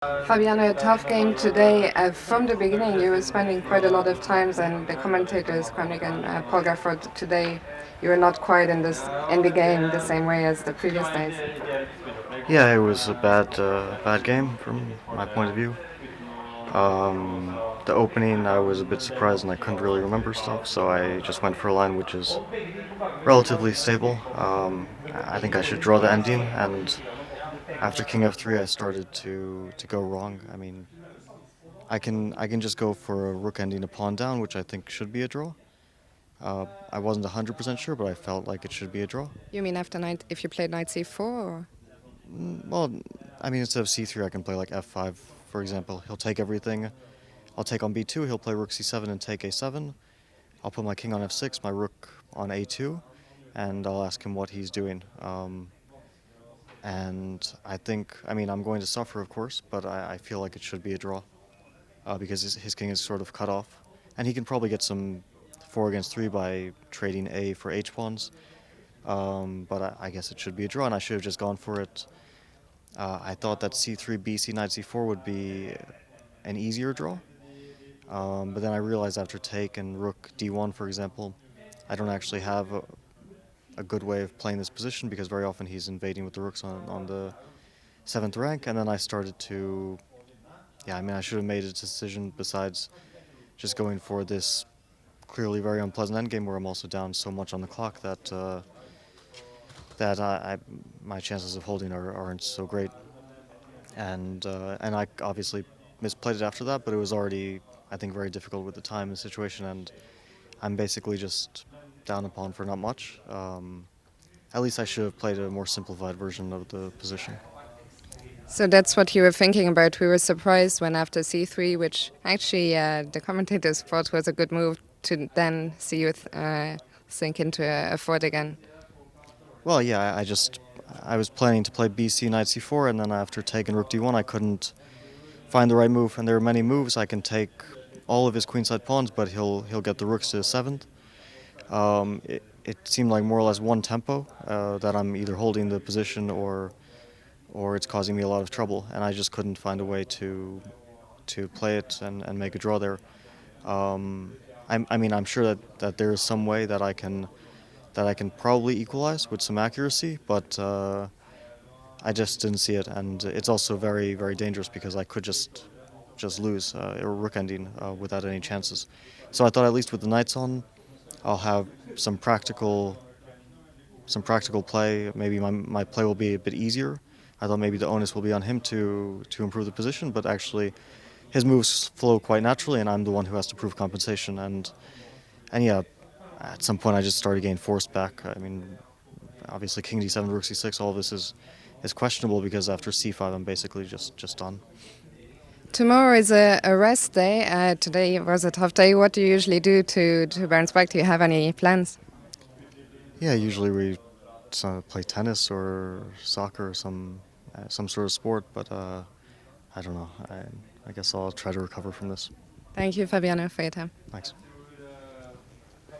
Fabiano, a tough game today. From the beginning, you were spending quite a lot of times, and the commentators, Koenig and Paul Gafford, today, you were not quite in the game the same way as the previous days. Yeah, it was a bad game from my point of view. The opening, I was a bit surprised and I couldn't really remember stuff, so I just went for a line which is relatively stable. I think I should draw the ending, and after King F3, I started to go wrong. I mean, I can just go for a rook ending a pawn down, which I think should be a draw. I wasn't 100% sure, but I felt like it should be a draw. You mean after knight, if you played knight c4? Or? Well, I mean, instead of c3, I can play like f5, for example. He'll take everything. I'll take on b2, he'll play rook c7 and take a7. I'll put my king on f6, my rook on a2, and I'll ask him what he's doing. And I think, I mean, I'm going to suffer, of course, but I feel like it should be a draw because his king is sort of cut off. And he can probably get some 4 against 3 by trading a for h pawns. But I guess it should be a draw, and I should have just gone for it. I thought that c3, bc, knight c4 would be an easier draw. But then I realized after take and rook d1, for example, I don't actually have a good way of playing this position because very often he's invading with the rooks on the 7th rank. And then I started to, yeah, I mean, I should have made a decision besides just going for this clearly very unpleasant endgame where I'm also down so much on the clock that my chances of holding aren't so great. And I obviously misplayed it after that, but it was already, I think, very difficult with the time and situation, and I'm basically just down a pawn for not much. At least I should have played a more simplified version of the position. So that's what you were thinking about. We were surprised when after c3, which actually the commentators thought was a good move, to then see you sink into a fort again. Well, yeah, I was planning to play bc knight c4, and then after taking rook d1, I couldn't find the right move, and there are many moves. I can take all of his queenside pawns, but he'll get the rooks to the 7th. It seemed like more or less one tempo that I'm either holding the position or it's causing me a lot of trouble, and I just couldn't find a way to play it and make a draw there. I mean, I'm sure that there is some way that I can probably equalize with some accuracy, but I just didn't see it, and it's also very, very dangerous because I could just lose a rook ending without any chances. So I thought at least with the knights on, I'll have some practical play. Maybe my play will be a bit easier. I thought maybe the onus will be on him to improve the position, but actually his moves flow quite naturally, and I'm the one who has to prove compensation. And yeah, at some point I just started getting forced back. I mean, obviously king d7, rook c6, all of this is questionable because after c5 I'm basically just done. Tomorrow is a rest day. Today was a tough day. What do you usually do to bounce back? Do you have any plans? Yeah, usually we play tennis or soccer or some sort of sport, but I don't know. I guess I'll try to recover from this. Thank you, Fabiano, for your time. Thanks.